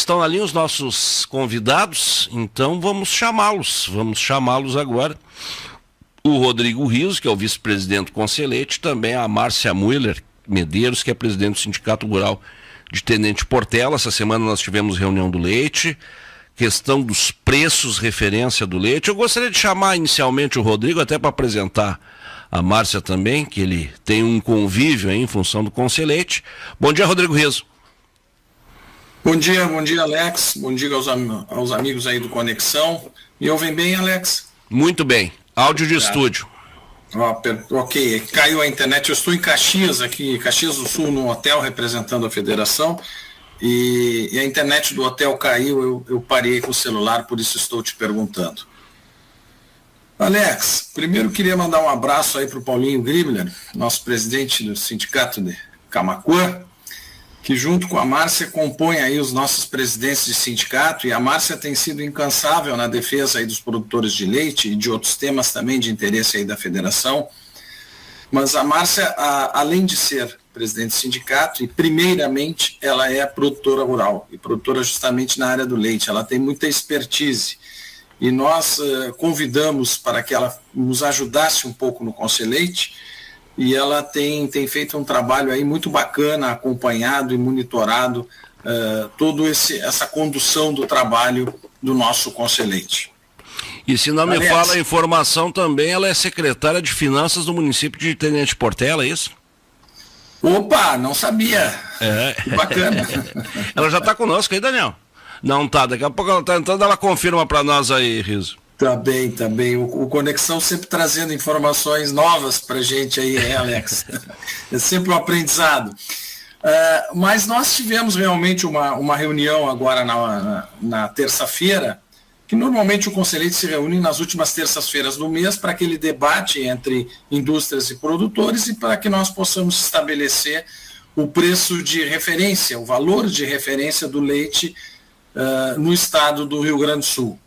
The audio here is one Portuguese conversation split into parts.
estão ali os nossos convidados, então vamos chamá-los agora. O Rodrigo Riso, que é o vice-presidente do Conselheite, também a Márcia Müller Medeiros, que é presidente do Sindicato Rural de Tenente Portela. Essa semana nós tivemos reunião do leite, questão dos preços, referência do leite. Eu gostaria de chamar inicialmente o Rodrigo, até para apresentar a Márcia também, que ele tem um convívio aí em função do Conselheite. Bom dia, Rodrigo Riso. Bom dia, Alex. Bom dia aos amigos aí do Conexão. Me ouvem bem, Alex? Muito bem. Áudio de estúdio. Ok, caiu a internet. Eu estou em Caxias, aqui, Caxias do Sul, no hotel, representando a federação. E a internet do hotel caiu, eu parei com o celular, por isso estou te perguntando. Alex, primeiro queria mandar um abraço aí para o Paulinho Gribler, nosso presidente do Sindicato de Camaquã, que junto com a Márcia compõe aí os nossos presidentes de sindicato, e a Márcia tem sido incansável na defesa aí dos produtores de leite e de outros temas também de interesse aí da federação. Mas a Márcia, além de ser presidente do sindicato, e primeiramente ela é produtora rural, e produtora justamente na área do leite, ela tem muita expertise. E nós convidamos para que ela nos ajudasse um pouco no Conselheite, e ela tem feito um trabalho aí muito bacana, acompanhado e monitorado toda essa condução do trabalho do nosso Conselheite. E se não me fala a informação também, ela é secretária de Finanças do município de Tenente Portela, é isso? Opa, não sabia. Que bacana. Ela já está conosco aí, Daniel? Não tá, daqui a pouco ela está entrando, ela confirma para nós aí, Riso. Tá bem. O Conexão sempre trazendo informações novas para a gente aí, Alex? É sempre um aprendizado. Mas nós tivemos realmente uma reunião agora na terça-feira, que normalmente o Conselheite se reúne nas últimas terças-feiras do mês para aquele debate entre indústrias e produtores e para que nós possamos estabelecer o preço de referência, o valor de referência do leite no estado do Rio Grande do Sul.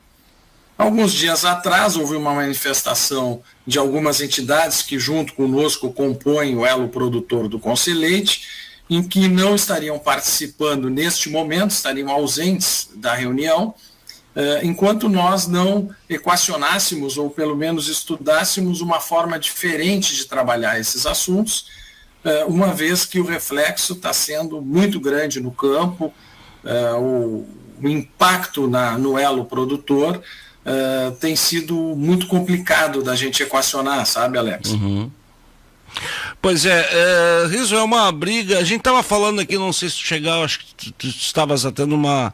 Alguns dias atrás houve uma manifestação de algumas entidades que junto conosco compõem o elo produtor do Conselheite, em que não estariam participando neste momento, estariam ausentes da reunião, enquanto nós não equacionássemos ou pelo menos estudássemos uma forma diferente de trabalhar esses assuntos, uma vez que o reflexo está sendo muito grande no campo, o impacto no elo produtor tem sido muito complicado da gente equacionar, sabe, Alex? Uhum. Pois Riso, é uma briga, a gente estava falando aqui, não sei se tu chegava, acho que tu estavas até numa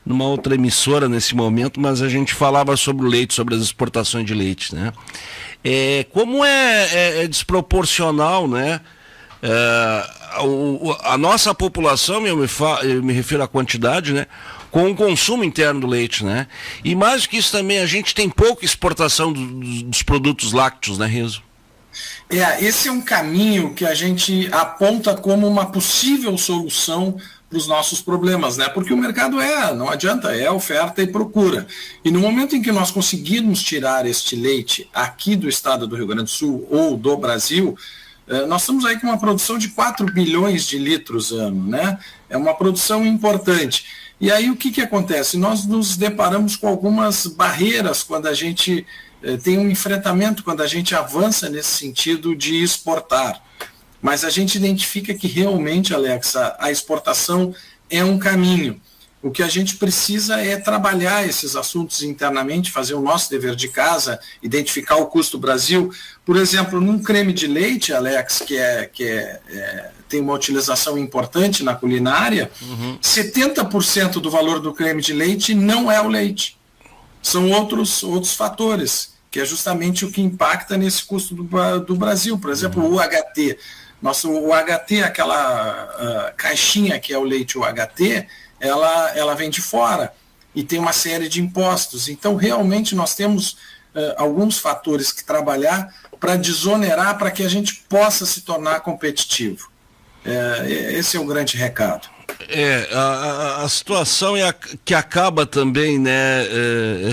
outra emissora nesse momento, mas a gente falava sobre o leite, sobre as exportações de leite, né? Como é desproporcional, né? A nossa população, eu me refiro à quantidade, né? Com o consumo interno do leite, né? E mais do que isso também, a gente tem pouca exportação dos produtos lácteos, né, Riso? Esse é um caminho que a gente aponta como uma possível solução para os nossos problemas, né? Porque o mercado não adianta, é oferta e procura. E no momento em que nós conseguirmos tirar este leite aqui do estado do Rio Grande do Sul ou do Brasil, nós estamos aí com uma produção de 4 bilhões de litros ano, né? É uma produção importante. E aí o que acontece? Nós nos deparamos com algumas barreiras quando a gente tem um enfrentamento, quando a gente avança nesse sentido de exportar. Mas a gente identifica que realmente, Alex, a exportação é um caminho. O que a gente precisa é trabalhar esses assuntos internamente, fazer o nosso dever de casa, identificar o custo do Brasil. Por exemplo, num creme de leite, Alex, que tem uma utilização importante na culinária, 70% do valor do creme de leite não é o leite. São outros fatores, que é justamente o que impacta nesse custo do Brasil. Por exemplo, o UHT. O UHT, aquela caixinha que é o leite UHT, ela vem de fora e tem uma série de impostos. Então, realmente, nós temos alguns fatores que trabalhar para desonerar, para que a gente possa se tornar competitivo. Esse é o grande recado. A situação que acaba também, né,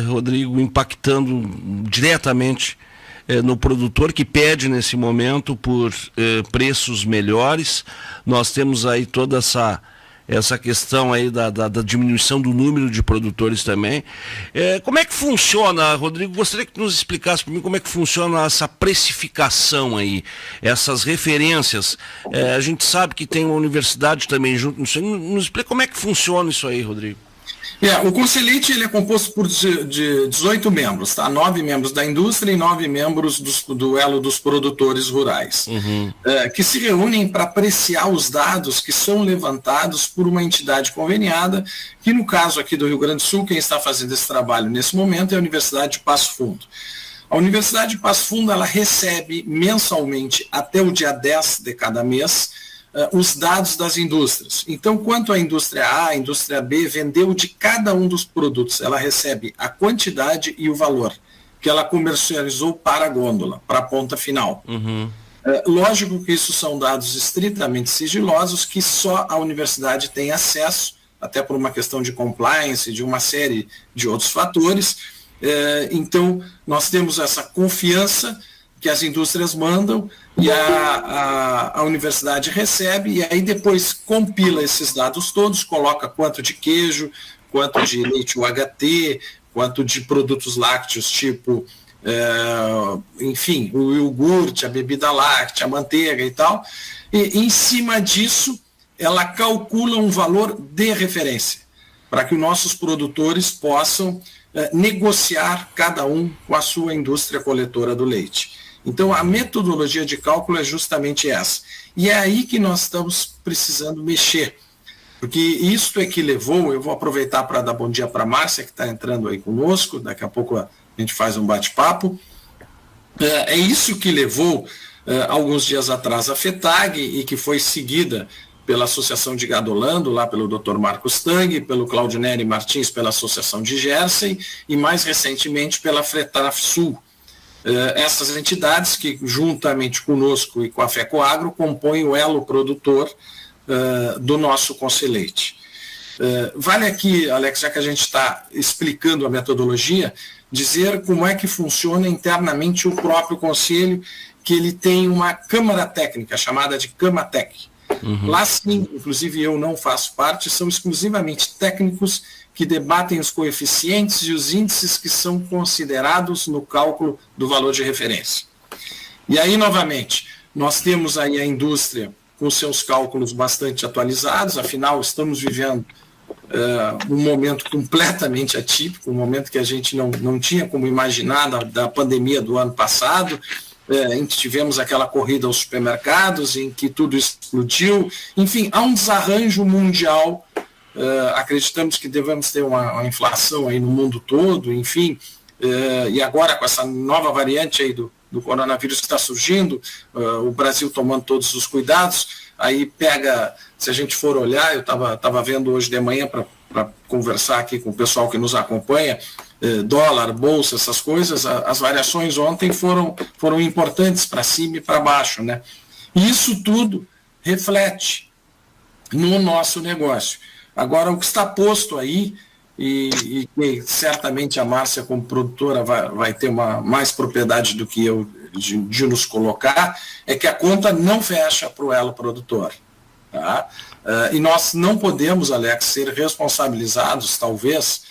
Rodrigo, impactando diretamente no produtor, que pede nesse momento por preços melhores. Nós temos aí toda essa essa questão aí da diminuição do número de produtores também. Como é que funciona, Rodrigo? Gostaria que tu nos explicasse para mim como é que funciona essa precificação aí, essas referências. A gente sabe que tem uma universidade também junto, não sei, nos explica como é que funciona isso aí, Rodrigo. O Conselheite ele é composto por 18 membros, tá? 9 membros da indústria e 9 membros do elo dos produtores rurais, que se reúnem para apreciar os dados que são levantados por uma entidade conveniada, que no caso aqui do Rio Grande do Sul, quem está fazendo esse trabalho nesse momento é a Universidade de Passo Fundo. A Universidade de Passo Fundo ela recebe mensalmente, até o dia 10 de cada mês, os dados das indústrias. Então, quanto a indústria A, a indústria B vendeu de cada um dos produtos, ela recebe a quantidade e o valor que ela comercializou para a gôndola, para a ponta final. Lógico que isso são dados estritamente sigilosos que só a universidade tem acesso, até por uma questão de compliance, de uma série de outros fatores. Então, nós temos essa confiança que as indústrias mandam e a universidade recebe, e aí depois compila esses dados todos, coloca quanto de queijo, quanto de leite UHT, quanto de produtos lácteos, tipo, enfim, o iogurte, a bebida láctea, a manteiga e tal, e em cima disso ela calcula um valor de referência, para que os nossos produtores possam negociar cada um com a sua indústria coletora do leite. Então, a metodologia de cálculo é justamente essa. E é aí que nós estamos precisando mexer. Porque isso é que levou, eu vou aproveitar para dar bom dia para a Márcia, que está entrando aí conosco, daqui a pouco a gente faz um bate-papo. É isso que levou, alguns dias atrás, a FETAG, e que foi seguida pela Associação de Gadolando, lá pelo Dr. Marcos Tang, pelo Claudinei Martins, pela Associação de Jersey, e mais recentemente pela FRETAF-Sul. Essas entidades que, juntamente conosco e com a FECOAGRO, compõem o elo produtor do nosso Conselheite. Vale aqui, Alex, já que a gente está explicando a metodologia, dizer como é que funciona internamente o próprio Conselho, que ele tem uma Câmara Técnica, chamada de Camatec. Lá sim, inclusive eu não faço parte, são exclusivamente técnicos que debatem os coeficientes e os índices que são considerados no cálculo do valor de referência. E aí, novamente, nós temos aí a indústria com seus cálculos bastante atualizados, afinal, estamos vivendo um momento completamente atípico, um momento que a gente não tinha como imaginar da pandemia do ano passado, em que tivemos aquela corrida aos supermercados, em que tudo explodiu, enfim, há um desarranjo mundial. Acreditamos que devemos ter uma inflação aí no mundo todo, enfim, e agora com essa nova variante aí do coronavírus que está surgindo, o Brasil tomando todos os cuidados, aí pega, se a gente for olhar, eu estava vendo hoje de manhã para conversar aqui com o pessoal que nos acompanha, dólar, bolsa, essas coisas, as variações ontem foram importantes para cima e para baixo, né? E isso tudo reflete no nosso negócio. Agora, o que está posto aí, e certamente a Márcia, como produtora, vai ter mais propriedade do que eu de nos colocar, é que a conta não fecha para o elo produtor. Tá? E nós não podemos, Alex, ser responsabilizados, talvez,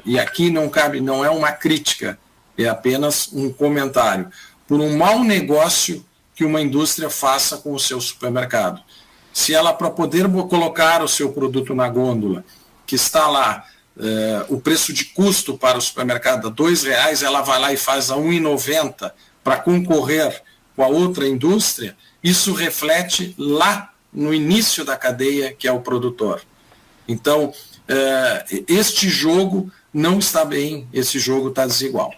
e aqui não é uma crítica, é apenas um comentário, por um mau negócio que uma indústria faça com o seu supermercado. Se ela, para poder colocar o seu produto na gôndola, que está lá, o preço de custo para o supermercado a R$2, ela vai lá e faz a R$1,90 para concorrer com a outra indústria, isso reflete lá no início da cadeia, que é o produtor. Então, este jogo não está bem, esse jogo está desigual.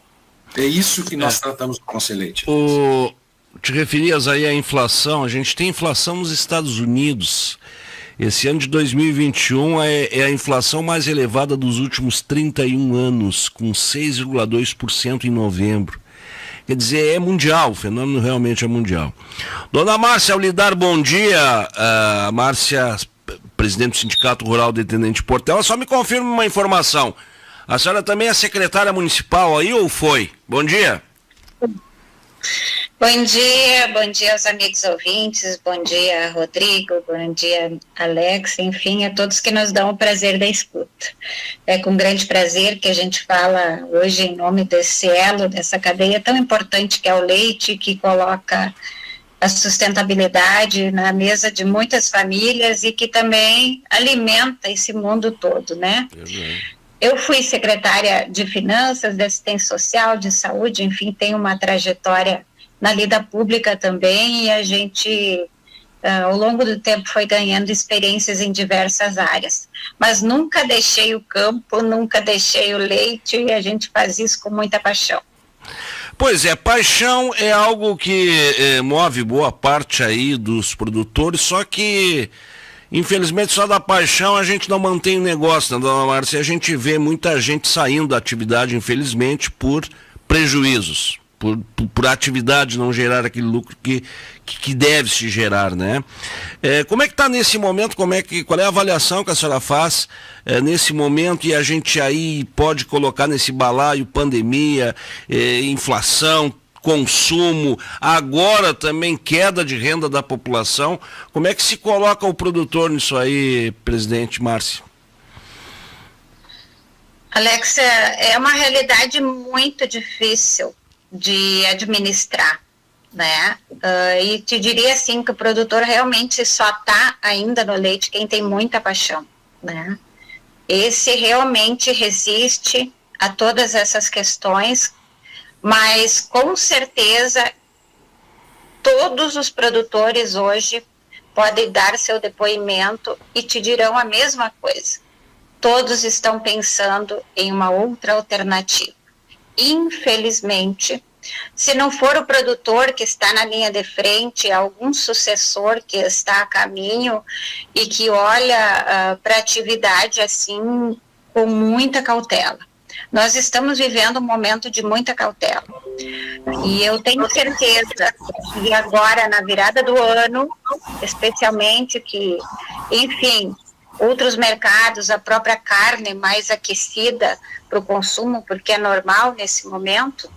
É isso que nós tratamos no Conselheite. Te referias aí à inflação, a gente tem inflação nos Estados Unidos. Esse ano de 2021 é a inflação mais elevada dos últimos 31 anos, com 6,2% em novembro. Quer dizer, é mundial, o fenômeno realmente é mundial. Dona Márcia Aulidar, bom dia. Márcia, presidente do Sindicato Rural de Tenente Portela, só me confirma uma informação. A senhora também é secretária municipal aí ou foi? Bom dia. Bom dia aos amigos ouvintes, bom dia Rodrigo, bom dia Alex, enfim, a todos que nos dão o prazer da escuta. É com grande prazer que a gente fala hoje em nome desse elo, dessa cadeia tão importante que é o leite, que coloca a sustentabilidade na mesa de muitas famílias e que também alimenta esse mundo todo, né? Eu fui secretária de Finanças, de Assistência Social, de Saúde, enfim, tenho uma trajetória na lida pública também, e a gente, ao longo do tempo, foi ganhando experiências em diversas áreas. Mas nunca deixei o campo, nunca deixei o leite, e a gente faz isso com muita paixão. Pois é, paixão é algo que move boa parte aí dos produtores, só que, infelizmente, só da paixão a gente não mantém o negócio, né, dona Márcia? A gente vê muita gente saindo da atividade, infelizmente, por prejuízos. Por a atividade não gerar aquele lucro que deve se gerar, né? Como é que está nesse momento, qual é a avaliação que a senhora faz nesse momento, e a gente aí pode colocar nesse balaio pandemia, inflação, consumo, agora também queda de renda da população? Como é que se coloca o produtor nisso aí, presidente Márcia? Alex, é uma realidade muito difícil de administrar, né? E te diria assim que o produtor realmente só está ainda no leite quem tem muita paixão, né? Esse realmente resiste a todas essas questões, mas com certeza todos os produtores hoje podem dar seu depoimento e te dirão a mesma coisa. Todos estão pensando em uma outra alternativa. Infelizmente, se não for o produtor que está na linha de frente, algum sucessor que está a caminho e que olha para a atividade assim com muita cautela. Nós estamos vivendo um momento de muita cautela. E eu tenho certeza que agora, na virada do ano, especialmente que, enfim, outros mercados, a própria carne mais aquecida para o consumo, porque é normal nesse momento,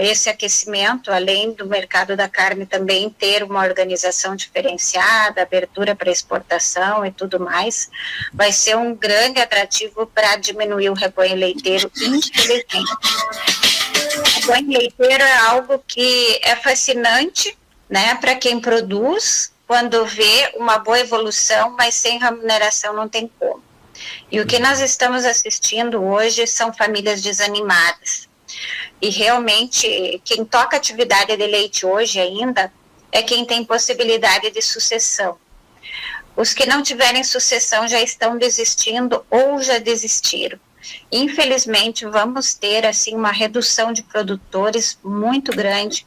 esse aquecimento, além do mercado da carne também ter uma organização diferenciada, abertura para exportação e tudo mais, vai ser um grande atrativo para diminuir o rebanho leiteiro, infelizmente. O rebanho leiteiro é algo que é fascinante, né, para quem produz, quando vê uma boa evolução, mas sem remuneração não tem como. E o que nós estamos assistindo hoje são famílias desanimadas. E realmente, quem toca atividade de leite hoje ainda é quem tem possibilidade de sucessão. Os que não tiverem sucessão já estão desistindo ou já desistiram. Infelizmente, vamos ter assim uma redução de produtores muito grande.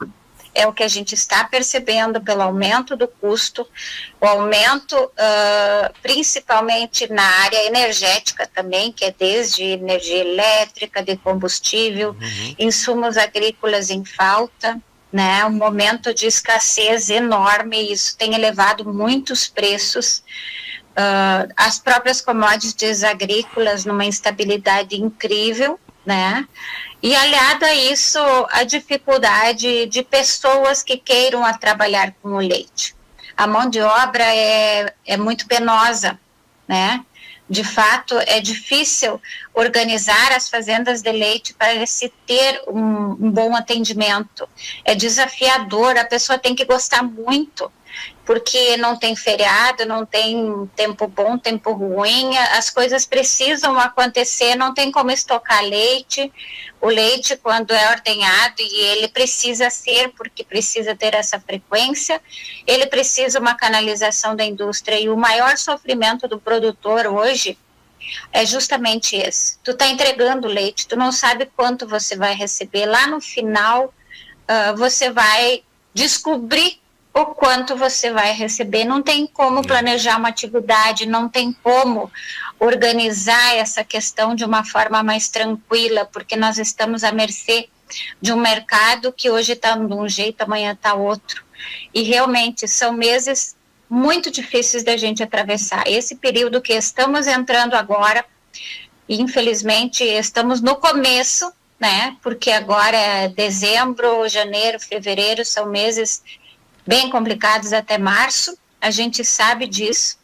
É o que a gente está percebendo pelo aumento do custo, o aumento principalmente na área energética também, que é desde energia elétrica, de combustível, insumos agrícolas em falta, né? Um momento de escassez enorme, e isso tem elevado muitos preços. As próprias commodities agrícolas numa instabilidade incrível, né? E aliado a isso, a dificuldade de pessoas que queiram trabalhar com o leite. A mão de obra é muito penosa, né? De fato, é difícil organizar as fazendas de leite para se ter um bom atendimento. É desafiador, a pessoa tem que gostar muito, porque não tem feriado, não tem tempo bom, tempo ruim, as coisas precisam acontecer, não tem como estocar leite. O leite, quando é ordenhado, e ele precisa ser, porque precisa ter essa frequência, ele precisa uma canalização da indústria, e o maior sofrimento do produtor hoje é justamente esse. Tu tá entregando leite, tu não sabe quanto você vai receber, lá no final você vai descobrir o quanto você vai receber. Não tem como planejar uma atividade, não tem como organizar essa questão de uma forma mais tranquila, porque nós estamos à mercê de um mercado que hoje está de um jeito, amanhã está outro. E realmente são meses muito difíceis da gente atravessar. Esse período que estamos entrando agora, infelizmente, estamos no começo, né? Porque agora é dezembro, janeiro, fevereiro, são meses bem complicados até março, a gente sabe disso.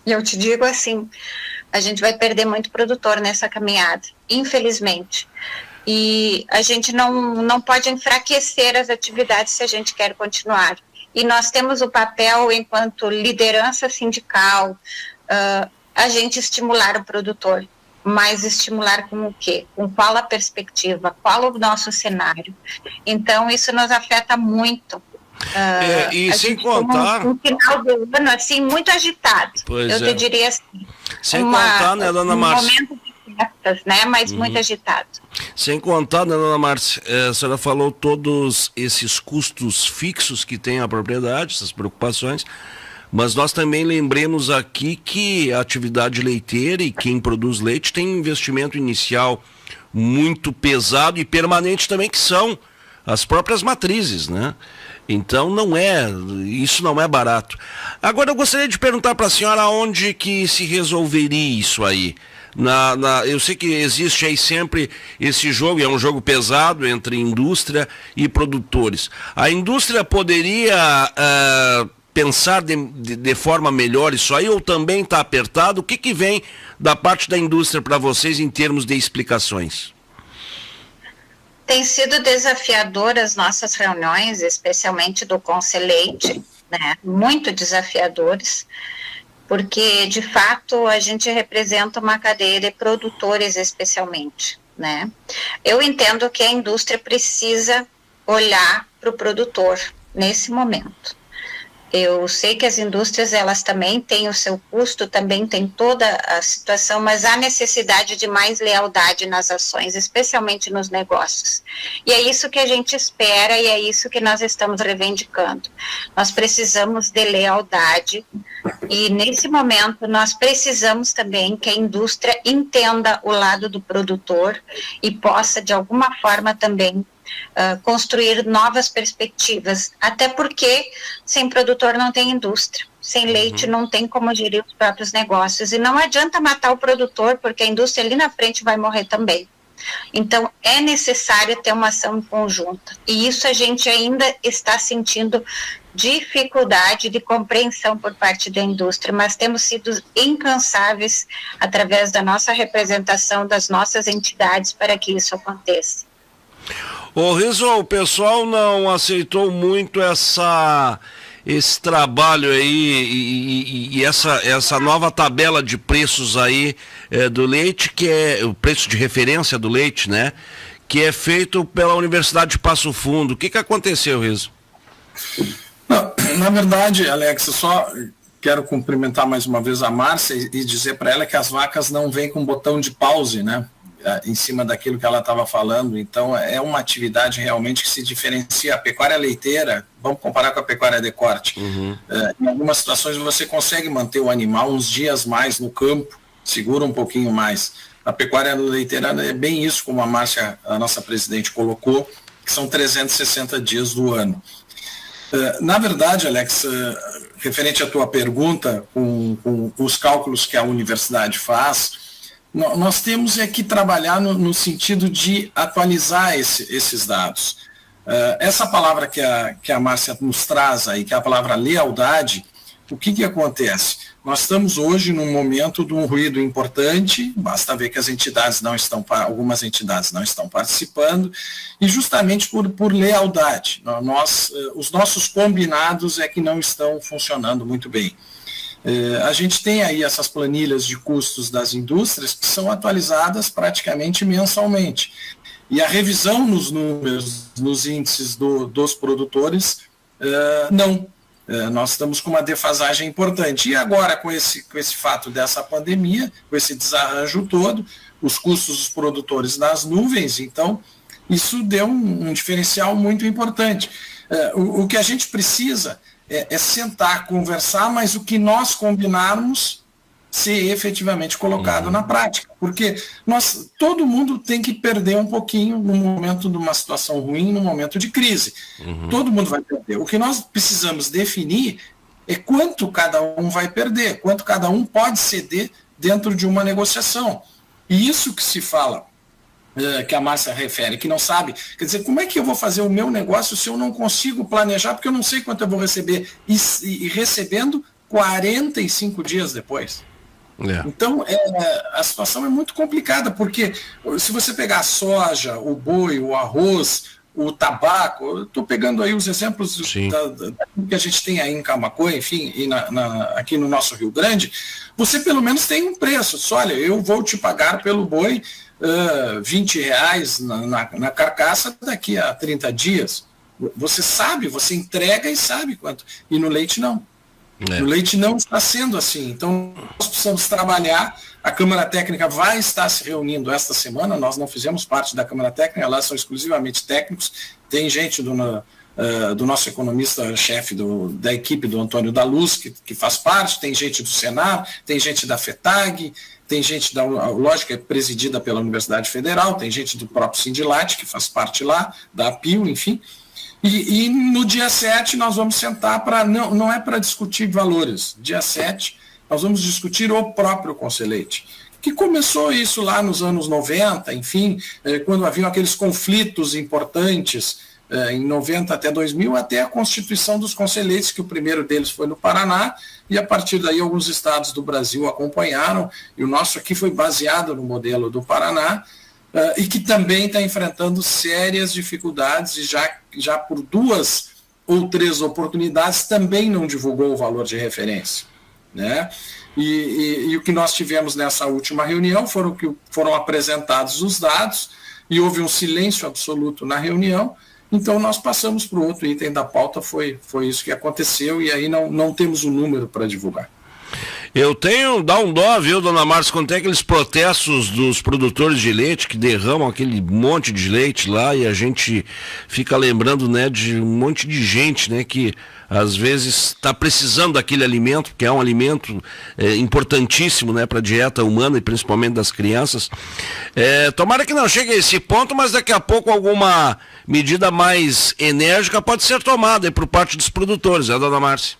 E eu te digo assim, a gente vai perder muito produtor nessa caminhada, infelizmente. E a gente não pode enfraquecer as atividades se a gente quer continuar. E nós temos o papel, enquanto liderança sindical, a gente estimular o produtor. Mas estimular com o quê? Com qual a perspectiva? Qual o nosso cenário? Então, isso nos afeta muito. E sem contar... Um final do ano, assim, muito agitado. Pois eu te diria assim. Sem contar, né, dona Márcia? Momento de festas, né, mas muito agitado. Sem contar, né, dona Márcia, a senhora falou todos esses custos fixos que tem a propriedade, essas preocupações, mas nós também lembremos aqui que a atividade leiteira e quem produz leite tem um investimento inicial muito pesado e permanente também, que são as próprias matrizes, né? Então isso não é barato. Agora eu gostaria de perguntar para a senhora onde que se resolveria isso aí. Eu sei que existe aí sempre esse jogo, é um jogo pesado entre indústria e produtores. A indústria poderia pensar de forma melhor isso aí, ou também está apertado? O que vem da parte da indústria para vocês em termos de explicações? Tem sido desafiador as nossas reuniões, especialmente do Conselheite, né? Muito desafiadores, porque, de fato, a gente representa uma cadeia de produtores, especialmente, né? Eu entendo que a indústria precisa olhar para o produtor nesse momento. Eu sei que as indústrias, elas também têm o seu custo, também tem toda a situação, mas há necessidade de mais lealdade nas ações, especialmente nos negócios. E é isso que a gente espera e é isso que nós estamos reivindicando. Nós precisamos de lealdade e, nesse momento, nós precisamos também que a indústria entenda o lado do produtor e possa, de alguma forma, também construir novas perspectivas, até porque sem produtor não tem indústria, sem leite não tem como gerir os próprios negócios, e não adianta matar o produtor, porque a indústria ali na frente vai morrer também. Então é necessário ter uma ação conjunta, e isso a gente ainda está sentindo dificuldade de compreensão por parte da indústria, mas temos sido incansáveis através da nossa representação, das nossas entidades, para que isso aconteça. Ô Rizzo, o pessoal não aceitou muito esse trabalho aí e essa nova tabela de preços aí do leite, que é o preço de referência do leite, né? Que é feito pela Universidade de Passo Fundo. O que aconteceu, Rizzo? Não, na verdade, Alex, eu só quero cumprimentar mais uma vez a Márcia e dizer para ela que as vacas não vêm com botão de pause, né? Em cima daquilo que ela estava falando. Então é uma atividade realmente que se diferencia. A pecuária leiteira, vamos comparar com a pecuária de corte, em algumas situações você consegue manter o animal uns dias mais no campo, segura um pouquinho mais. A pecuária leiteira é bem isso, como a Márcia, a nossa presidente, colocou, que são 360 dias do ano. Na verdade, Alex, referente à tua pergunta, com os cálculos que a universidade faz, nós temos que trabalhar no sentido de atualizar esses dados. Essa palavra que a Márcia nos traz aí, que é a palavra lealdade, o que acontece? Nós estamos hoje num momento de um ruído importante, basta ver que algumas entidades não estão participando, e justamente por lealdade. Os nossos combinados é que não estão funcionando muito bem. A gente tem aí essas planilhas de custos das indústrias que são atualizadas praticamente mensalmente. E a revisão nos números, nos índices dos produtores, não. Nós estamos com uma defasagem importante. E agora, com esse fato dessa pandemia, com esse desarranjo todo, os custos dos produtores nas nuvens, então, isso deu um diferencial muito importante. O que a gente precisa é sentar, conversar, mas o que nós combinarmos ser efetivamente colocado na prática. Porque todo mundo tem que perder um pouquinho no momento de uma situação ruim, no momento de crise. Todo mundo vai perder. O que nós precisamos definir é quanto cada um vai perder, quanto cada um pode ceder dentro de uma negociação. E isso que se fala que a Márcia refere, que não sabe. Quer dizer, como é que eu vou fazer o meu negócio se eu não consigo planejar, porque eu não sei quanto eu vou receber, e recebendo 45 dias depois. Então, a situação é muito complicada, porque se você pegar a soja, o boi, o arroz, o tabaco, eu estou pegando aí os exemplos que a gente tem aí em Camaquã, enfim, e aqui no nosso Rio Grande, você pelo menos tem um preço. Só, olha, eu vou te pagar pelo boi R$20 na carcaça daqui a 30 dias. Você sabe, você entrega e sabe quanto. E no leite não. No leite não está sendo assim. Então, nós precisamos trabalhar. A Câmara Técnica vai estar se reunindo esta semana. Nós não fizemos parte da Câmara Técnica, lá são exclusivamente técnicos. Tem gente do nosso economista-chefe da equipe do Antônio da Luz, que faz parte, tem gente do Senar, tem gente da FETAG, tem gente da Lógica, presidida pela Universidade Federal, tem gente do próprio Sindilat, que faz parte lá, da APIL, enfim. E no dia 7 nós vamos sentar para, não é para discutir valores, dia 7 nós vamos discutir o próprio Conselheite, que começou isso lá nos anos 90, enfim, quando haviam aqueles conflitos importantes, em 90 até 2000, até a constituição dos Conselheites, que o primeiro deles foi no Paraná, e a partir daí alguns estados do Brasil acompanharam, e o nosso aqui foi baseado no modelo do Paraná, e que também está enfrentando sérias dificuldades e já por 2 ou 3 oportunidades também não divulgou o valor de referência, né? E o que nós tivemos nessa última reunião foram apresentados os dados e houve um silêncio absoluto na reunião. Então nós passamos para o outro item da pauta, foi isso que aconteceu, e aí não temos um número para divulgar. Eu dá um dó, viu, dona Márcia, quando tem aqueles protestos dos produtores de leite que derramam aquele monte de leite lá, e a gente fica lembrando, né, de um monte de gente, né, que às vezes está precisando daquele alimento, porque é um alimento importantíssimo, né, para a dieta humana e principalmente das crianças. Tomara que não chegue a esse ponto, mas daqui a pouco alguma medida mais enérgica pode ser tomada por parte dos produtores, dona Márcia?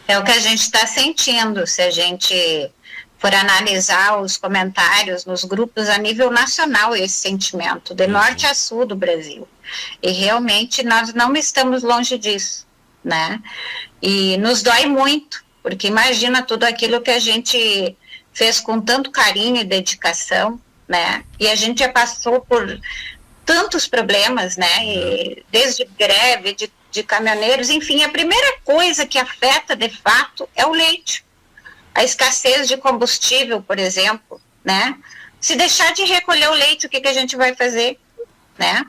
É o que a gente está sentindo, se a gente for analisar os comentários nos grupos a nível nacional, esse sentimento, de norte a sul do Brasil. E realmente nós não estamos longe disso, né? E nos dói muito, porque imagina tudo aquilo que a gente fez com tanto carinho e dedicação, né? E a gente já passou por tantos problemas, né? E desde greve, de caminhoneiros, enfim, a primeira coisa que afeta de fato é o leite. A escassez de combustível, por exemplo, né? Se deixar de recolher o leite, o que a gente vai fazer, né?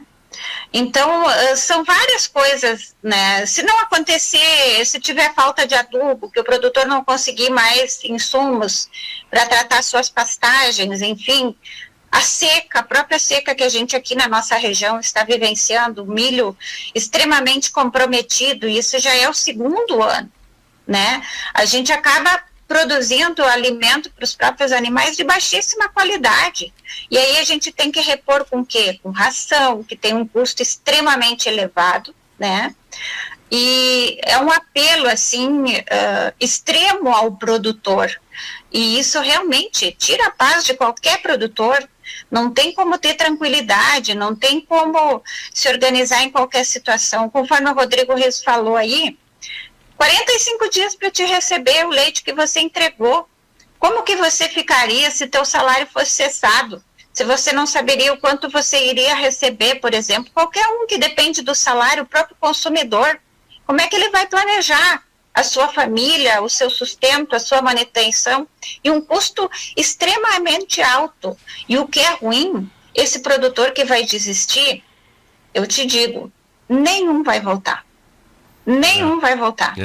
Então, são várias coisas, né? Se não acontecer, se tiver falta de adubo, que o produtor não conseguir mais insumos para tratar suas pastagens, enfim, a seca, a própria seca que a gente aqui na nossa região está vivenciando, o milho extremamente comprometido, e isso já é o 2º ano, né? A gente acaba produzindo alimento para os próprios animais de baixíssima qualidade, e aí a gente tem que repor com o quê? Com ração, que tem um custo extremamente elevado, né? E é um apelo, assim, extremo ao produtor, e isso realmente tira a paz de qualquer produtor. Não tem como ter tranquilidade, não tem como se organizar em qualquer situação. Conforme o Rodrigo Reis falou aí, 45 dias para te receber o leite que você entregou. Como que você ficaria se teu salário fosse cessado? Se você não saberia o quanto você iria receber, por exemplo, qualquer um que depende do salário, o próprio consumidor, como é que ele vai planejar a sua família, o seu sustento, a sua manutenção, e um custo extremamente alto. E o que é ruim, esse produtor que vai desistir, eu te digo, nenhum vai voltar. Nenhum vai voltar.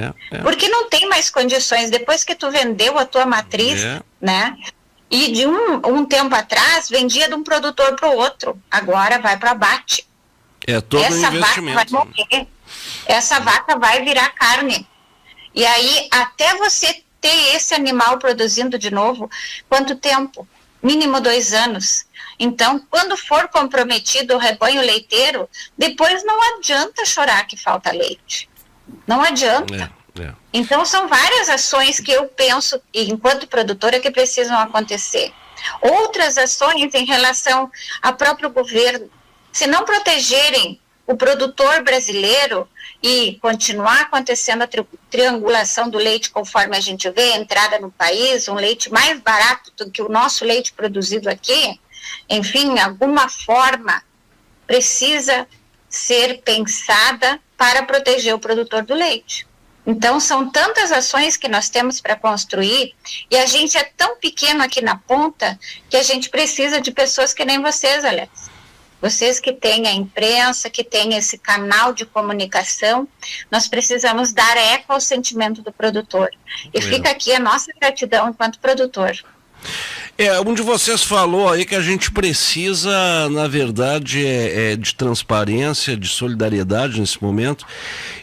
Porque não tem mais condições. Depois que tu vendeu a tua matriz, né? E de um tempo atrás, vendia de um produtor para o outro. Agora vai para abate. Todo essa investimento. Vaca vai morrer. Essa vaca vai virar carne. E aí, até você ter esse animal produzindo de novo, quanto tempo? Mínimo 2 anos. Então, quando for comprometido o rebanho leiteiro, depois não adianta chorar que falta leite. Não adianta. Então, são várias ações que eu penso, enquanto produtora, que precisam acontecer. Outras ações em relação ao próprio governo. Se não protegerem o produtor brasileiro e continuar acontecendo a triangulação do leite conforme a gente vê, a entrada no país, um leite mais barato do que o nosso leite produzido aqui, enfim, alguma forma precisa ser pensada para proteger o produtor do leite. Então, são tantas ações que nós temos para construir, e a gente é tão pequeno aqui na ponta que a gente precisa de pessoas que nem vocês, Alex. Vocês que têm a imprensa, que têm esse canal de comunicação, nós precisamos dar eco ao sentimento do produtor. E fica aqui a nossa gratidão enquanto produtor. Um de vocês falou aí que a gente precisa, na verdade, de transparência, de solidariedade nesse momento.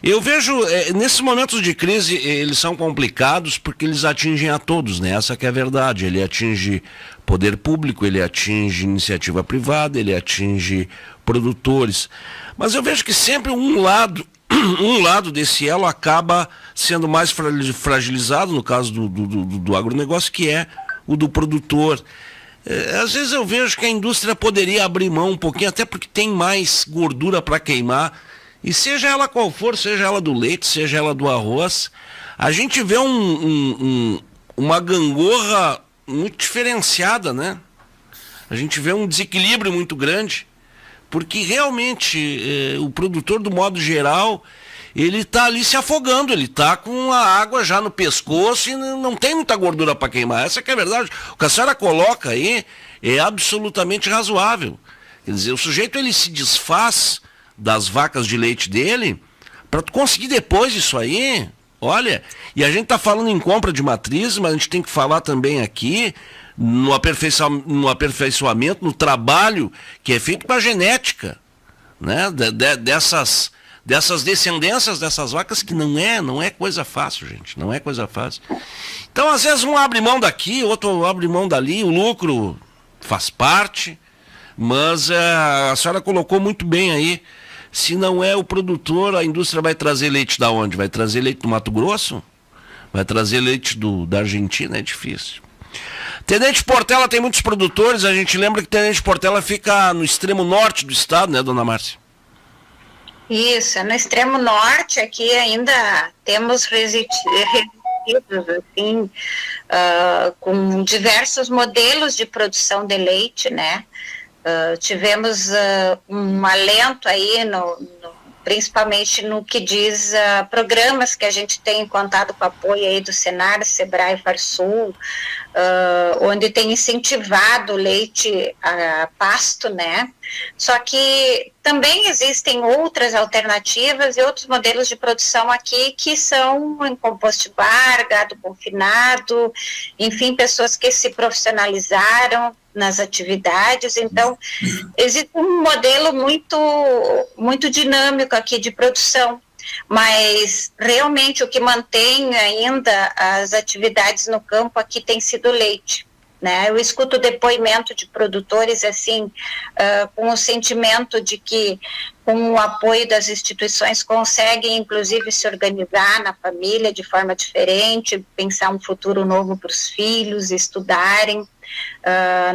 Eu vejo, nesses momentos de crise, eles são complicados porque eles atingem a todos, né? Essa que é a verdade. Ele atinge poder público, ele atinge iniciativa privada, ele atinge produtores. Mas eu vejo que sempre um lado desse elo acaba sendo mais fragilizado, no caso do agronegócio, que é o do produtor. Às vezes eu vejo que a indústria poderia abrir mão um pouquinho, até porque tem mais gordura para queimar, e seja ela qual for, seja ela do leite, seja ela do arroz, a gente vê uma gangorra muito diferenciada, né? A gente vê um desequilíbrio muito grande, porque realmente o produtor, do modo geral, ele está ali se afogando, ele está com a água já no pescoço e não tem muita gordura para queimar. Essa que é a verdade. O que a senhora coloca aí é absolutamente razoável. Quer dizer, o sujeito ele se desfaz das vacas de leite dele para conseguir depois isso aí. Olha, e a gente está falando em compra de matrizes, mas a gente tem que falar também aqui no aperfeiçoamento, no trabalho que é feito com a genética, né? Dessas descendências dessas vacas, que não é coisa fácil, gente, não é coisa fácil. Então, às vezes, um abre mão daqui, outro abre mão dali, o lucro faz parte, mas a senhora colocou muito bem aí, se não é o produtor, a indústria vai trazer leite da onde? Vai trazer leite do Mato Grosso? Vai trazer leite da Argentina? É difícil. Tenente Portela tem muitos produtores, a gente lembra que Tenente Portela fica no extremo norte do estado, né, dona Márcia? Isso, no extremo norte aqui ainda temos resíduos assim, com diversos modelos de produção de leite, né? Tivemos um alento aí, principalmente no que diz programas que a gente tem contado com apoio aí do Senar, Sebrae, Farsul, onde tem incentivado o leite a pasto, né? Só que também existem outras alternativas e outros modelos de produção aqui que são em compost bar, gado confinado, enfim, pessoas que se profissionalizaram nas atividades. Então, existe um modelo muito dinâmico aqui de produção, mas realmente o que mantém ainda as atividades no campo aqui tem sido o leite, né? Eu escuto depoimento de produtores assim, com o sentimento de que com o apoio das instituições conseguem inclusive se organizar na família de forma diferente, pensar um futuro novo para os filhos, estudarem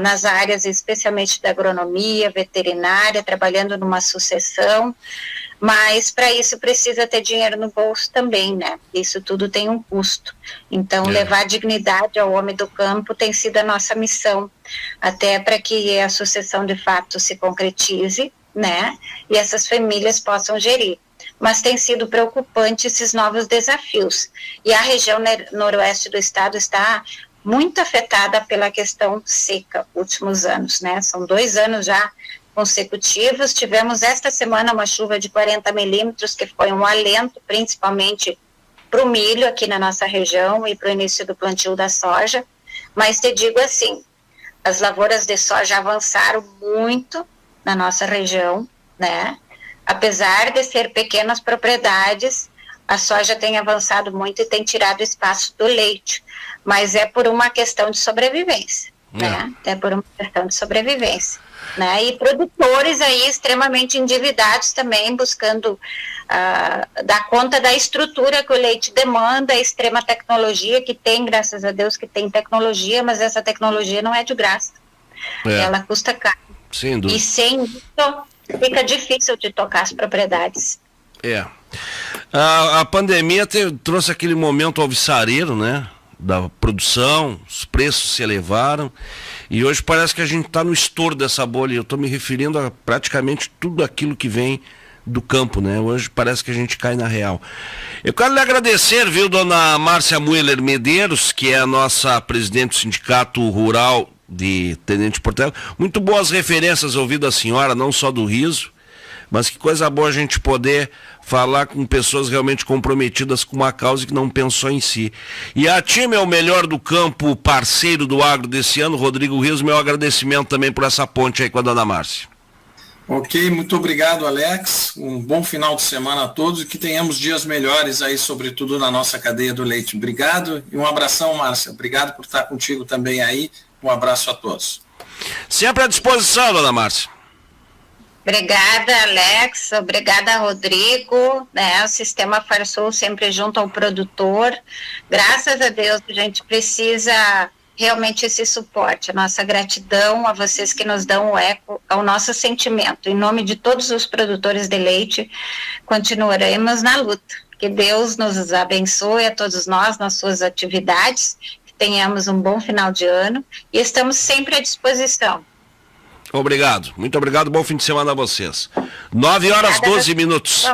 nas áreas especialmente da agronomia, veterinária, trabalhando numa sucessão, mas para isso precisa ter dinheiro no bolso também, né? Isso tudo tem um custo. Então, levar dignidade ao homem do campo tem sido a nossa missão, até para que a sucessão de fato se concretize, né? E essas famílias possam gerir. Mas tem sido preocupante esses novos desafios. E a região noroeste do estado está muito afetada pela questão seca, últimos anos, né? São 2 anos já consecutivos. Tivemos esta semana uma chuva de 40 milímetros, que foi um alento, principalmente para o milho aqui na nossa região e para o início do plantio da soja. Mas te digo assim, as lavouras de soja avançaram muito na nossa região, né? Apesar de ser pequenas propriedades, a soja tem avançado muito e tem tirado espaço do leite, mas é por uma questão de sobrevivência. né? Até por uma questão de sobrevivência. Né? E produtores aí extremamente endividados também, buscando dar conta da estrutura que o leite demanda, a extrema tecnologia que tem, graças a Deus que tem tecnologia, mas essa tecnologia não é de graça. Ela custa caro. Sem dúvida. E sem isso fica difícil de tocar as propriedades. A pandemia trouxe aquele momento alvissareiro, né? Da produção, os preços se elevaram e hoje parece que a gente está no estouro dessa bolha. Eu estou me referindo a praticamente tudo aquilo que vem do campo, né? Hoje parece que a gente cai na real. Eu quero lhe agradecer, viu, dona Márcia Mueller Medeiros, que é a nossa presidente do Sindicato Rural de Tenente Portela. Muito boas referências ouvido da senhora, não só do riso, mas que coisa boa a gente poder falar com pessoas realmente comprometidas com uma causa que não pensou em si. E a time é o melhor do campo, parceiro do agro desse ano, Rodrigo Rios, meu agradecimento também por essa ponte aí com a dona Márcia. Ok, muito obrigado, Alex. Um bom final de semana a todos e que tenhamos dias melhores aí, sobretudo na nossa cadeia do leite. Obrigado e um abração, Márcia. Obrigado por estar contigo também aí. Um abraço a todos. Sempre à disposição, dona Márcia. Obrigada, Alex. Obrigada, Rodrigo. O Sistema Farsul sempre junto ao produtor. Graças a Deus, a gente precisa realmente esse suporte. A nossa gratidão a vocês que nos dão o eco ao nosso sentimento. Em nome de todos os produtores de leite, continuaremos na luta. Que Deus nos abençoe a todos nós nas suas atividades, que tenhamos um bom final de ano e estamos sempre à disposição. Obrigado, muito obrigado, bom fim de semana a vocês. 9 horas 12 minutos.